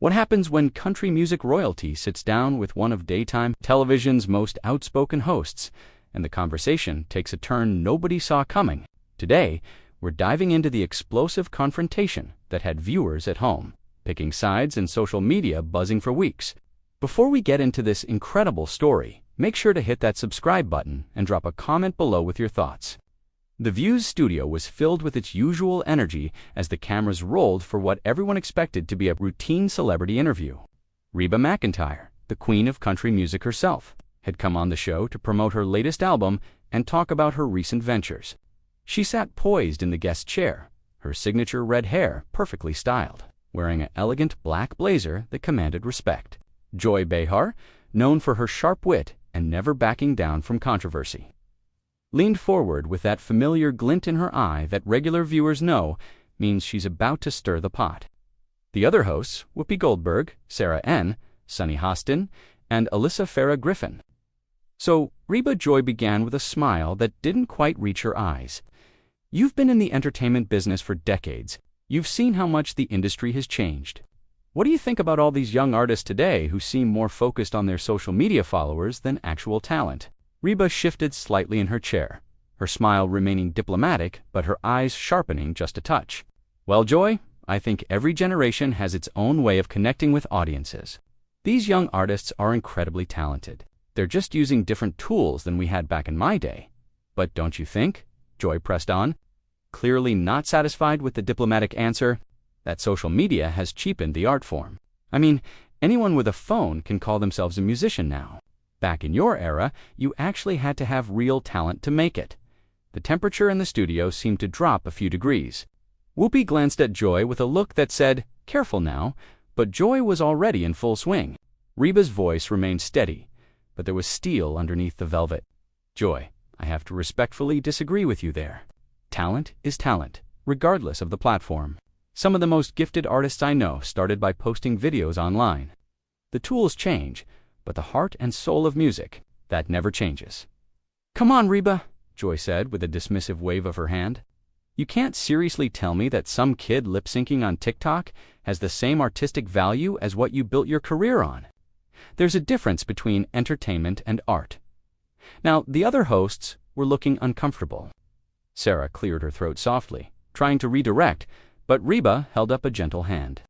What happens when country music royalty sits down with one of daytime television's most outspoken hosts, and the conversation takes a turn nobody saw coming? Today, we're diving into the explosive confrontation that had viewers at home, picking sides and social media buzzing for weeks. Before we get into this incredible story, make sure to hit that subscribe button and drop a comment below with your thoughts. The View's studio was filled with its usual energy as the cameras rolled for what everyone expected to be a routine celebrity interview. Reba McEntire, the queen of country music herself, had come on the show to promote her latest album and talk about her recent ventures. She sat poised in the guest chair, her signature red hair perfectly styled, wearing an elegant black blazer that commanded respect. Joy Behar, known for her sharp wit and never backing down from controversy, leaned forward with that familiar glint in her eye that regular viewers know means she's about to stir the pot. The other hosts, Whoopi Goldberg, Sarah N., Sunny Hostin, and Alyssa Farah Griffin. So Reba Joy began with a smile that didn't quite reach her eyes. You've been in the entertainment business for decades. You've seen how much the industry has changed. What do you think about all these young artists today who seem more focused on their social media followers than actual talent? Reba shifted slightly in her chair, her smile remaining diplomatic but her eyes sharpening just a touch. Well, Joy, I think every generation has its own way of connecting with audiences. These young artists are incredibly talented. They're just using different tools than we had back in my day. But don't you think, Joy pressed on, clearly not satisfied with the diplomatic answer, that social media has cheapened the art form? I mean, anyone with a phone can call themselves a musician now. Back in your era, you actually had to have real talent to make it. The temperature in the studio seemed to drop a few degrees. Whoopi glanced at Joy with a look that said, "Careful now," but Joy was already in full swing. Reba's voice remained steady, but there was steel underneath the velvet. "Joy, I have to respectfully disagree with you there. Talent is talent, regardless of the platform. Some of the most gifted artists I know started by posting videos online. The tools change, but the heart and soul of music, that never changes." "Come on, Reba," Joy said with a dismissive wave of her hand. "You can't seriously tell me that some kid lip-syncing on TikTok has the same artistic value as what you built your career on. There's a difference between entertainment and art." Now, the other hosts were looking uncomfortable. Sarah cleared her throat softly, trying to redirect, but Reba held up a gentle hand.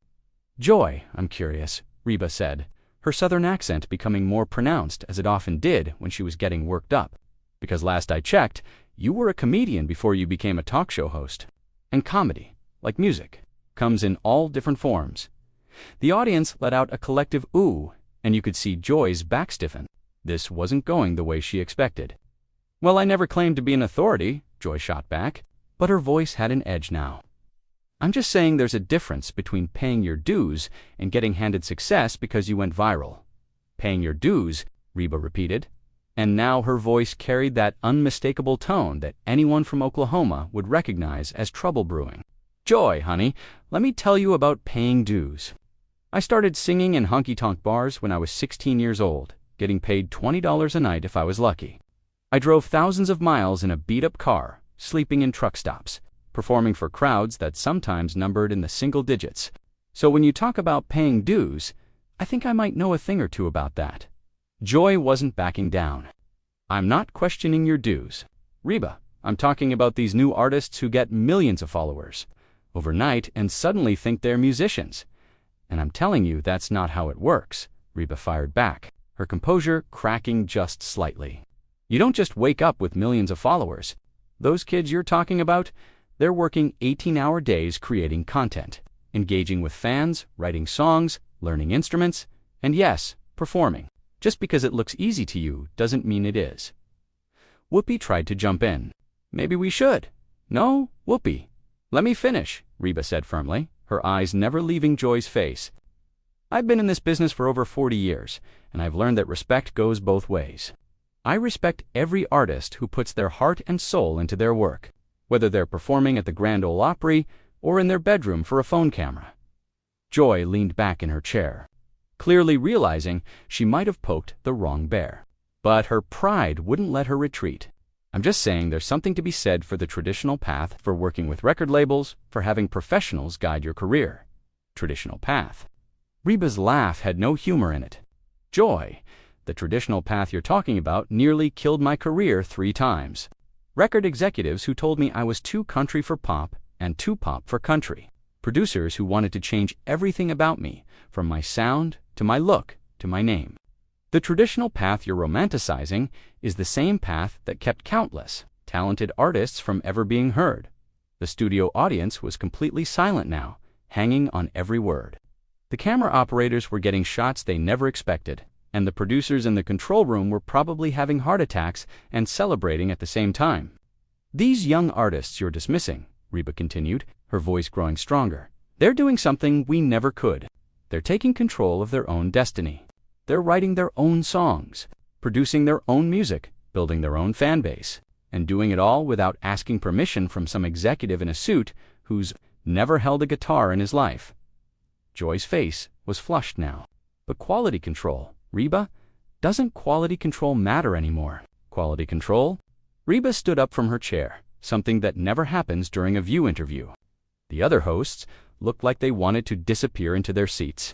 "Joy, I'm curious," Reba said, her southern accent becoming more pronounced as it often did when she was getting worked up. "Because last I checked, you were a comedian before you became a talk show host. And comedy, like music, comes in all different forms." The audience let out a collective ooh, and you could see Joy's back stiffen. This wasn't going the way she expected. "Well, I never claimed to be an authority," Joy shot back, but her voice had an edge now. "I'm just saying there's a difference between paying your dues and getting handed success because you went viral." "Paying your dues," Reba repeated, and now her voice carried that unmistakable tone that anyone from Oklahoma would recognize as trouble brewing. "Joy, honey, let me tell you about paying dues. I started singing in honky-tonk bars when I was 16 years old, getting paid $20 a night if I was lucky. I drove thousands of miles in a beat-up car, sleeping in truck stops, performing for crowds that sometimes numbered in the single digits. So when you talk about paying dues, I think I might know a thing or two about that." Joy wasn't backing down. "I'm not questioning your dues, Reba. I'm talking about these new artists who get millions of followers overnight and suddenly think they're musicians. And I'm telling you that's not how it works," Reba fired back, her composure cracking just slightly. "You don't just wake up with millions of followers. Those kids you're talking about, they're working 18-hour days creating content, engaging with fans, writing songs, learning instruments, and yes, performing. Just because it looks easy to you doesn't mean it is." Whoopi tried to jump in. "Maybe we should." "No, Whoopi. Let me finish," Reba said firmly, her eyes never leaving Joy's face. "I've been in this business for over 40 years, and I've learned that respect goes both ways. I respect every artist who puts their heart and soul into their work, whether they're performing at the Grand Ole Opry or in their bedroom for a phone camera." Joy leaned back in her chair, clearly realizing she might have poked the wrong bear. But her pride wouldn't let her retreat. "I'm just saying there's something to be said for the traditional path, for working with record labels, for having professionals guide your career." Traditional path. Reba's laugh had no humor in it. Joy, the traditional path you're talking about nearly killed my career 3 times. Record executives who told me I was too country for pop and too pop for country. Producers who wanted to change everything about me, from my sound to my look to my name. The traditional path you're romanticizing is the same path that kept countless talented artists from ever being heard. The studio audience was completely silent now, hanging on every word. The camera operators were getting shots they never expected, and the producers in the control room were probably having heart attacks and celebrating at the same time. These young artists you're dismissing, Reba continued, her voice growing stronger. They're doing something we never could. They're taking control of their own destiny. They're writing their own songs, producing their own music, building their own fan base, and doing it all without asking permission from some executive in a suit who's never held a guitar in his life. Joy's face was flushed now. But quality control, Reba? Doesn't quality control matter anymore? Quality control? Reba stood up from her chair, something that never happens during a View interview. The other hosts looked like they wanted to disappear into their seats.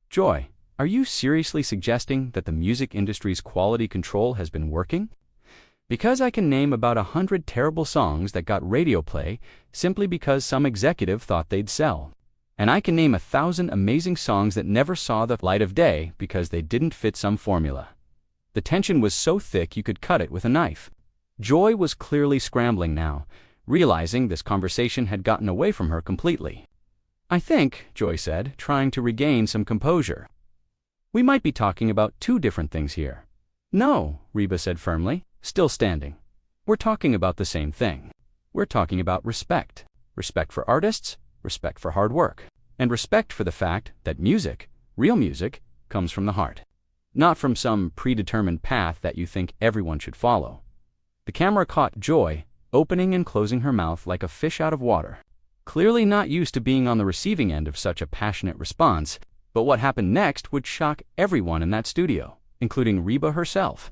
Joy, are you seriously suggesting that the music industry's quality control has been working? Because I can name about 100 terrible songs that got radio play simply because some executive thought they'd sell. And I can name 1,000 amazing songs that never saw the light of day because they didn't fit some formula. The tension was so thick you could cut it with a knife. Joy was clearly scrambling now, realizing this conversation had gotten away from her completely. I think, Joy said, trying to regain some composure, we might be talking about 2 different things here. No, Reba said firmly, still standing. We're talking about the same thing. We're talking about respect. Respect for artists, respect for hard work, and respect for the fact that music, real music, comes from the heart, not from some predetermined path that you think everyone should follow. The camera caught Joy, opening and closing her mouth like a fish out of water, clearly not used to being on the receiving end of such a passionate response, but what happened next would shock everyone in that studio, including Reba herself.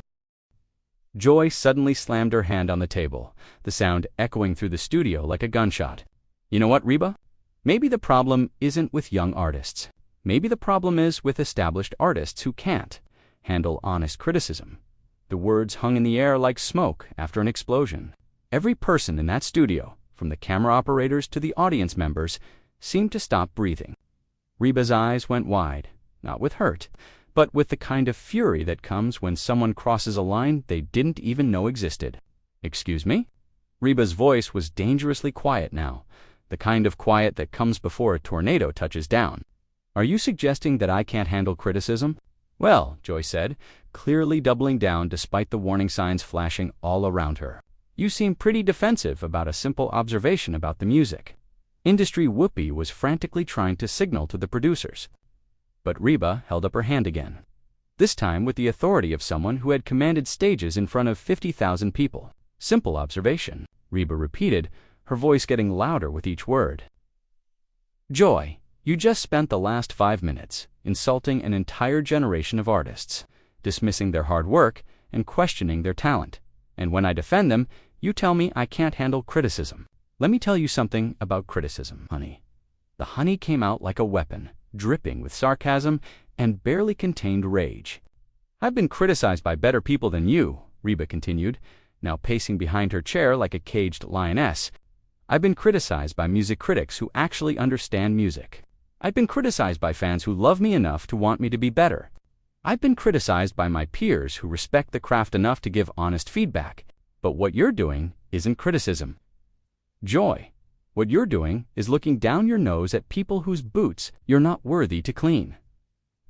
Joy suddenly slammed her hand on the table, the sound echoing through the studio like a gunshot. You know what, Reba? Maybe the problem isn't with young artists. Maybe the problem is with established artists who can't handle honest criticism. The words hung in the air like smoke after an explosion. Every person in that studio, from the camera operators to the audience members, seemed to stop breathing. Reba's eyes went wide, not with hurt, but with the kind of fury that comes when someone crosses a line they didn't even know existed. Excuse me? Reba's voice was dangerously quiet now, the kind of quiet that comes before a tornado touches down. Are you suggesting that I can't handle criticism? Well, Joy said, clearly doubling down despite the warning signs flashing all around her. You seem pretty defensive about a simple observation about the music. Industry whoopee was frantically trying to signal to the producers. But Reba held up her hand again, this time with the authority of someone who had commanded stages in front of 50,000 people. Simple observation, Reba repeated, her voice getting louder with each word. Joy, you just spent the last 5 minutes insulting an entire generation of artists, dismissing their hard work and questioning their talent. And when I defend them, you tell me I can't handle criticism. Let me tell you something about criticism, honey. The honey came out like a weapon, dripping with sarcasm and barely contained rage. I've been criticized by better people than you, Reba continued, now pacing behind her chair like a caged lioness. I've been criticized by music critics who actually understand music. I've been criticized by fans who love me enough to want me to be better. I've been criticized by my peers who respect the craft enough to give honest feedback. But what you're doing isn't criticism. Joy, what you're doing is looking down your nose at people whose boots you're not worthy to clean.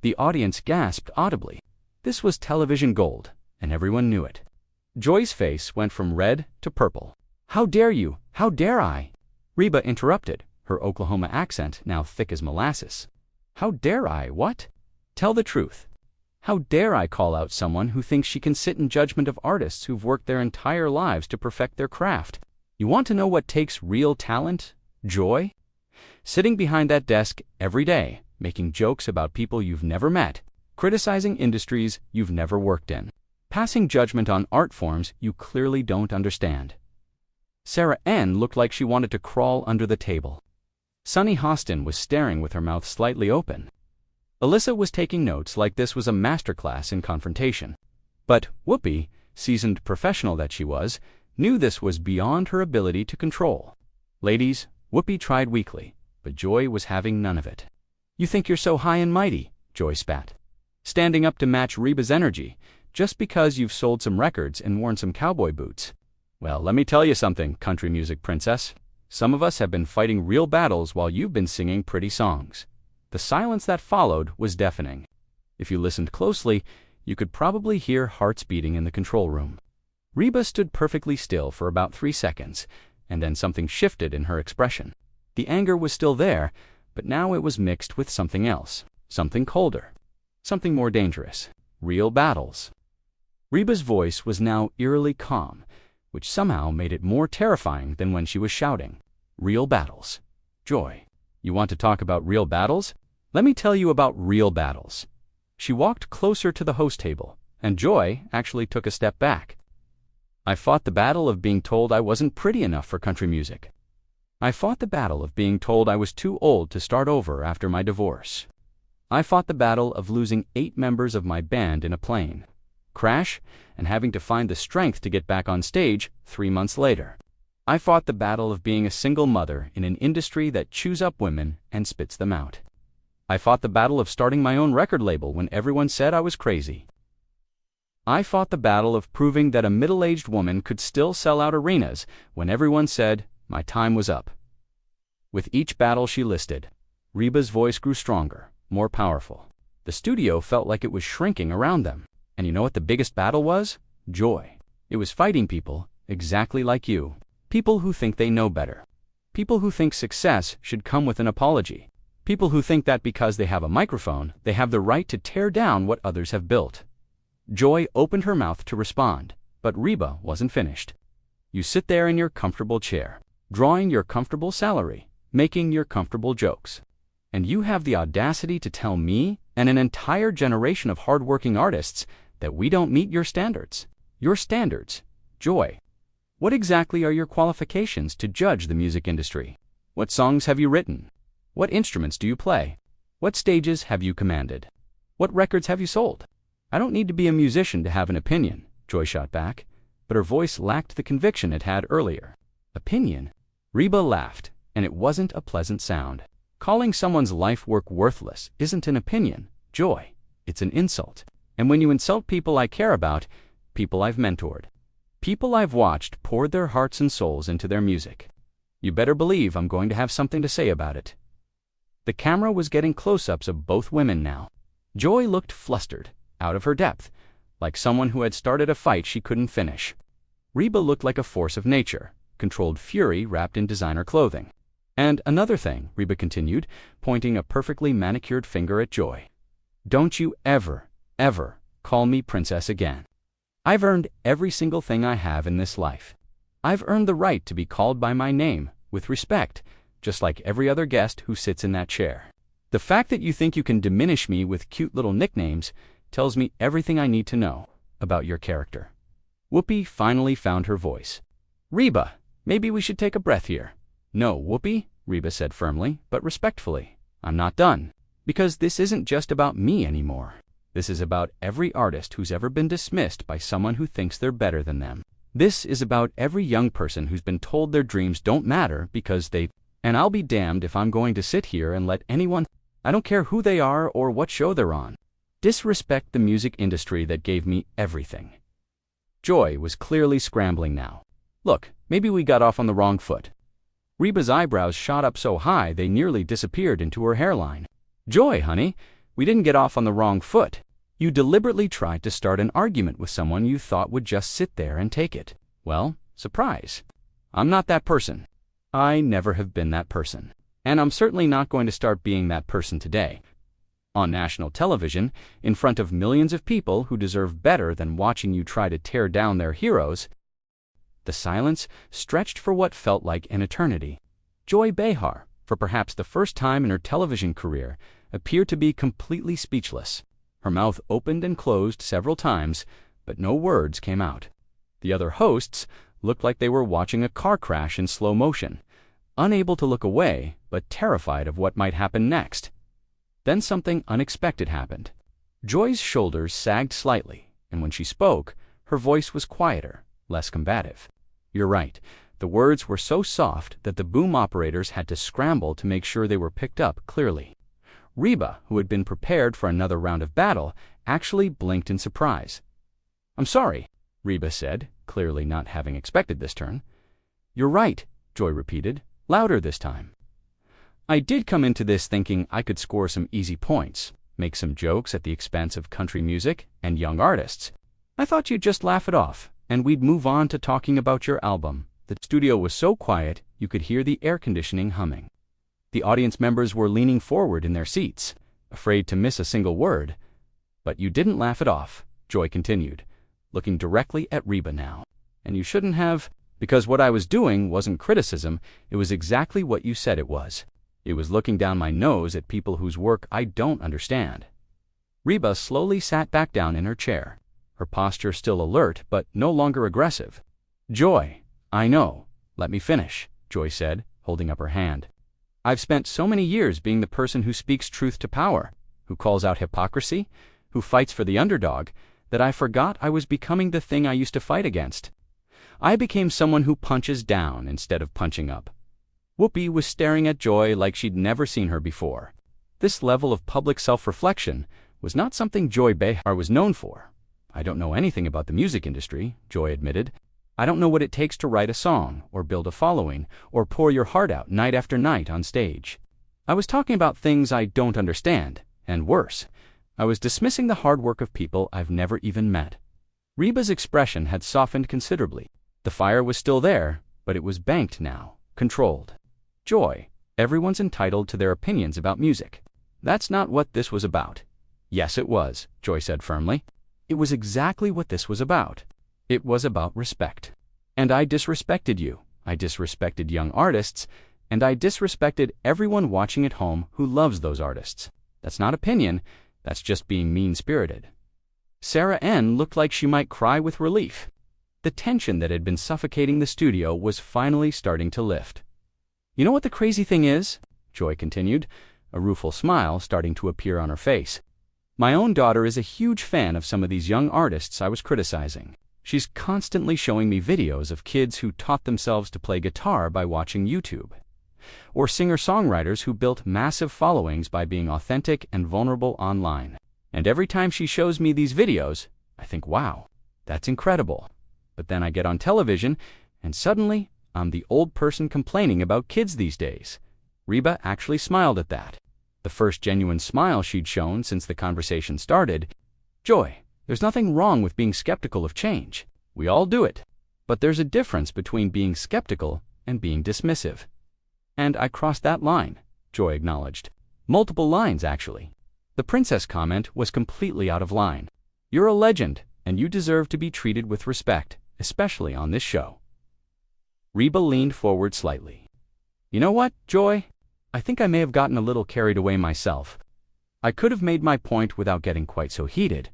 The audience gasped audibly. This was television gold, and everyone knew it. Joy's face went from red to purple. How dare you? How dare I? Reba interrupted, her Oklahoma accent now thick as molasses. How dare I? What? Tell the truth. How dare I call out someone who thinks she can sit in judgment of artists who've worked their entire lives to perfect their craft? You want to know what takes real talent? Joy? Sitting behind that desk every day, making jokes about people you've never met, criticizing industries you've never worked in, passing judgment on art forms you clearly don't understand. Sarah N. looked like she wanted to crawl under the table. Sunny Hostin was staring with her mouth slightly open. Alyssa was taking notes like this was a masterclass in confrontation. But Whoopi, seasoned professional that she was, knew this was beyond her ability to control. Ladies, Whoopi tried weakly, but Joy was having none of it. "You think you're so high and mighty," Joy spat. "Standing up to match Reba's energy, just because you've sold some records and worn some cowboy boots. Well, let me tell you something, country music princess. Some of us have been fighting real battles while you've been singing pretty songs." The silence that followed was deafening. If you listened closely, you could probably hear hearts beating in the control room. Reba stood perfectly still for about 3 seconds, and then something shifted in her expression. The anger was still there, but now it was mixed with something else, something colder, something more dangerous. Real battles. Reba's voice was now eerily calm, which somehow made it more terrifying than when she was shouting. Real battles. Joy, you want to talk about real battles? Let me tell you about real battles. She walked closer to the host table, and Joy actually took a step back. I fought the battle of being told I wasn't pretty enough for country music. I fought the battle of being told I was too old to start over after my divorce. I fought the battle of losing 8 members of my band in a plane crash and having to find the strength to get back on stage 3 months later. I fought the battle of being a single mother in an industry that chews up women and spits them out. I fought the battle of starting my own record label when everyone said I was crazy. I fought the battle of proving that a middle-aged woman could still sell out arenas when everyone said my time was up. With each battle she listed, Reba's voice grew stronger, more powerful. The studio felt like it was shrinking around them. And you know what the biggest battle was? Joy. It was fighting people exactly like you. People who think they know better. People who think success should come with an apology. People who think that because they have a microphone, they have the right to tear down what others have built. Joy opened her mouth to respond, but Reba wasn't finished. You sit there in your comfortable chair, drawing your comfortable salary, making your comfortable jokes. And you have the audacity to tell me and an entire generation of hardworking artists that we don't meet your standards. Your standards. Joy. What exactly are your qualifications to judge the music industry? What songs have you written? What instruments do you play? What stages have you commanded? What records have you sold? I don't need to be a musician to have an opinion, Joy shot back, but her voice lacked the conviction it had earlier. Opinion? Reba laughed, and it wasn't a pleasant sound. Calling someone's life work worthless isn't an opinion, Joy. It's an insult. And when you insult people I care about, people I've mentored, people I've watched poured their hearts and souls into their music, you better believe I'm going to have something to say about it. The camera was getting close-ups of both women now. Joy looked flustered, out of her depth, like someone who had started a fight she couldn't finish. Reba looked like a force of nature, controlled fury wrapped in designer clothing. And another thing, Reba continued, pointing a perfectly manicured finger at Joy. Don't you ever call me princess again. I've earned every single thing I have in this life. I've earned the right to be called by my name, with respect, just like every other guest who sits in that chair. The fact that you think you can diminish me with cute little nicknames tells me everything I need to know about your character. Whoopi finally found her voice. Reba, maybe we should take a breath here. No, Whoopi, Reba said firmly, but respectfully. I'm not done. Because this isn't just about me anymore. This is about every artist who's ever been dismissed by someone who thinks they're better than them. This is about every young person who's been told their dreams don't matter because they... And I'll be damned if I'm going to sit here and let anyone, I don't care who they are or what show they're on, disrespect the music industry that gave me everything. Joy was clearly scrambling now. Look, maybe we got off on the wrong foot. Reba's eyebrows shot up so high they nearly disappeared into her hairline. Joy, honey, we didn't get off on the wrong foot. You deliberately tried to start an argument with someone you thought would just sit there and take it. Well, surprise. I'm not that person. I never have been that person. And I'm certainly not going to start being that person today. On national television, in front of millions of people who deserve better than watching you try to tear down their heroes. The silence stretched for what felt like an eternity. Joy Behar, for perhaps the first time in her television career, appeared to be completely speechless. Her mouth opened and closed several times, but no words came out. The other hosts looked like they were watching a car crash in slow motion, unable to look away, but terrified of what might happen next. Then something unexpected happened. Joy's shoulders sagged slightly, and when she spoke, her voice was quieter, less combative. "You're right. The words were so soft that the boom operators had to scramble to make sure they were picked up clearly." Reba, who had been prepared for another round of battle, actually blinked in surprise. "I'm sorry," Reba said, clearly not having expected this turn. "You're right," Joy repeated, louder this time. "I did come into this thinking I could score some easy points, make some jokes at the expense of country music and young artists. I thought you'd just laugh it off, and we'd move on to talking about your album." The studio was so quiet you could hear the air conditioning humming. The audience members were leaning forward in their seats, afraid to miss a single word. "But you didn't laugh it off," Joy continued, looking directly at Reba now. "And you shouldn't have, because what I was doing wasn't criticism, it was exactly what you said it was. It was looking down my nose at people whose work I don't understand." Reba slowly sat back down in her chair, her posture still alert but no longer aggressive. "Joy, I know. Let me finish," Joy said, holding up her hand. "I've spent so many years being the person who speaks truth to power, who calls out hypocrisy, who fights for the underdog, that I forgot I was becoming the thing I used to fight against. I became someone who punches down instead of punching up." Whoopi was staring at Joy like she'd never seen her before. This level of public self-reflection was not something Joy Behar was known for. "I don't know anything about the music industry," Joy admitted. "I don't know what it takes to write a song, or build a following, or pour your heart out night after night on stage. I was talking about things I don't understand, and worse, I was dismissing the hard work of people I've never even met." Reba's expression had softened considerably. The fire was still there, but it was banked now, controlled. "Joy, everyone's entitled to their opinions about music. That's not what this was about." "Yes, it was," Joy said firmly. "It was exactly what this was about. It was about respect. And I disrespected you. I disrespected young artists, and I disrespected everyone watching at home who loves those artists. That's not opinion, that's just being mean-spirited." Sarah N. looked like she might cry with relief. The tension that had been suffocating the studio was finally starting to lift. "You know what the crazy thing is?" Joy continued, a rueful smile starting to appear on her face. "My own daughter is a huge fan of some of these young artists I was criticizing. She's constantly showing me videos of kids who taught themselves to play guitar by watching YouTube, or singer-songwriters who built massive followings by being authentic and vulnerable online. And every time she shows me these videos, I think, wow, that's incredible. But then I get on television, and suddenly, I'm the old person complaining about kids these days." Reba actually smiled at that, the first genuine smile she'd shown since the conversation started. "Joy, there's nothing wrong with being skeptical of change. We all do it. But there's a difference between being skeptical and being dismissive." "And I crossed that line," Joy acknowledged. "Multiple lines, actually. The princess comment was completely out of line. You're a legend, and you deserve to be treated with respect, especially on this show." Reba leaned forward slightly. "You know what, Joy? I think I may have gotten a little carried away myself. I could have made my point without getting quite so heated."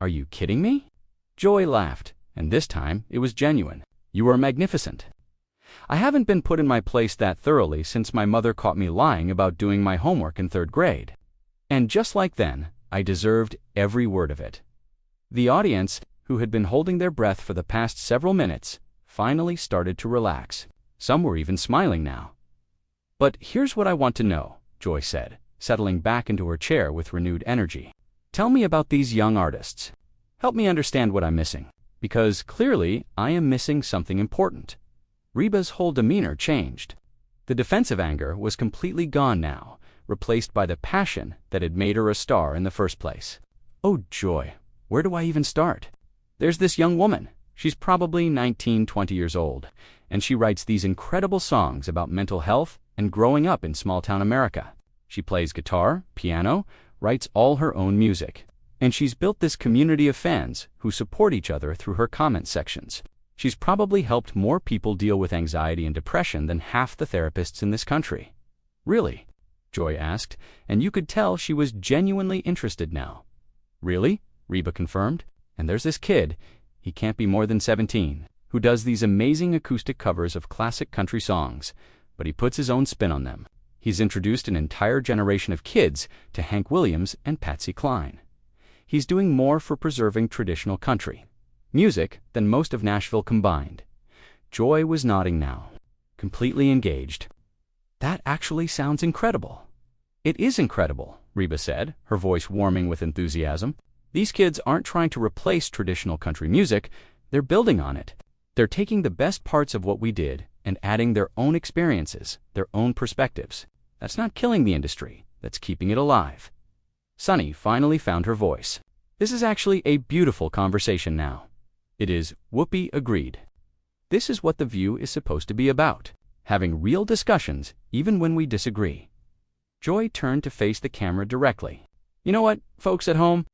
"Are you kidding me?" Joy laughed, and this time it was genuine. "You are magnificent. I haven't been put in my place that thoroughly since my mother caught me lying about doing my homework in 3rd grade. And just like then, I deserved every word of it." The audience, who had been holding their breath for the past several minutes, finally started to relax. Some were even smiling now. "But here's what I want to know," Joy said, settling back into her chair with renewed energy. "Tell me about these young artists. Help me understand what I'm missing, because clearly I am missing something important." Reba's whole demeanor changed. The defensive anger was completely gone now, replaced by the passion that had made her a star in the first place. "Oh, Joy, where do I even start? There's this young woman. She's probably 19, 20 years old, and she writes these incredible songs about mental health and growing up in small-town America. She plays guitar, piano, writes all her own music, and she's built this community of fans who support each other through her comment sections. She's probably helped more people deal with anxiety and depression than half the therapists in this country." "Really?" Joy asked, and you could tell she was genuinely interested now. "Really?" Reba confirmed. "And there's this kid, he can't be more than 17, who does these amazing acoustic covers of classic country songs, but he puts his own spin on them. He's introduced an entire generation of kids to Hank Williams and Patsy Cline. He's doing more for preserving traditional country music than most of Nashville combined. Joy was nodding now, completely engaged. That actually sounds incredible. It is incredible, Reba said, her voice warming with enthusiasm. These kids aren't trying to replace traditional country music, they're building on it. They're taking the best parts of what we did and adding their own experiences, their own perspectives. That's not killing the industry, that's keeping it alive. Sunny finally found her voice. This is actually a beautiful conversation now. It is, Whoopi agreed. This is what The View is supposed to be about, having real discussions even when we disagree. Joy turned to face the camera directly. You know what, folks at home?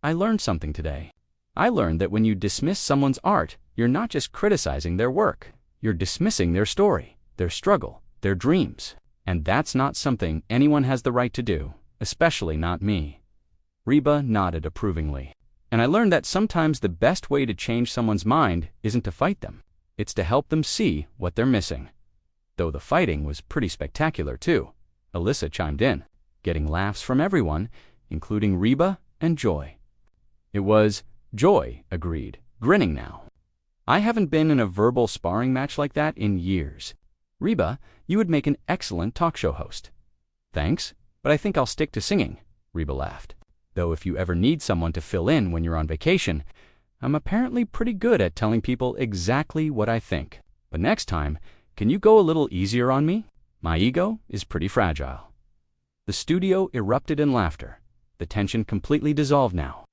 I learned something today. I learned that when you dismiss someone's art, you're not just criticizing their work. You're dismissing their story, their struggle, their dreams. And that's not something anyone has the right to do, especially not me. Reba nodded approvingly. And I learned that sometimes the best way to change someone's mind isn't to fight them. It's to help them see what they're missing. Though the fighting was pretty spectacular too. Alyssa chimed in, getting laughs from everyone, including Reba and Joy. It was, Joy agreed, grinning now. I haven't been in a verbal sparring match like that in years. Reba, you would make an excellent talk show host. Thanks, but I think I'll stick to singing, Reba laughed. Though if you ever need someone to fill in when you're on vacation, I'm apparently pretty good at telling people exactly what I think. But next time, can you go a little easier on me? My ego is pretty fragile. The studio erupted in laughter. The tension completely dissolved now.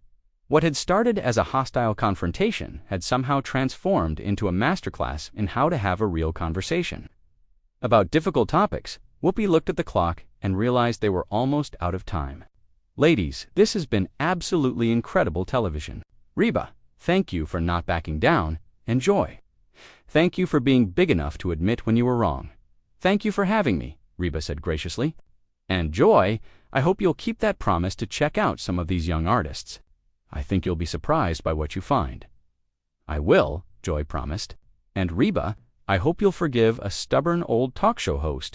What had started as a hostile confrontation had somehow transformed into a masterclass in how to have a real conversation. About difficult topics, Whoopi looked at the clock and realized they were almost out of time. Ladies, this has been absolutely incredible television. Reba, thank you for not backing down, and Joy. Thank you for being big enough to admit when you were wrong. Thank you for having me, Reba said graciously. And Joy, I hope you'll keep that promise to check out some of these young artists. I think you'll be surprised by what you find. I will, Joy promised. And Reba, I hope you'll forgive a stubborn old talk show host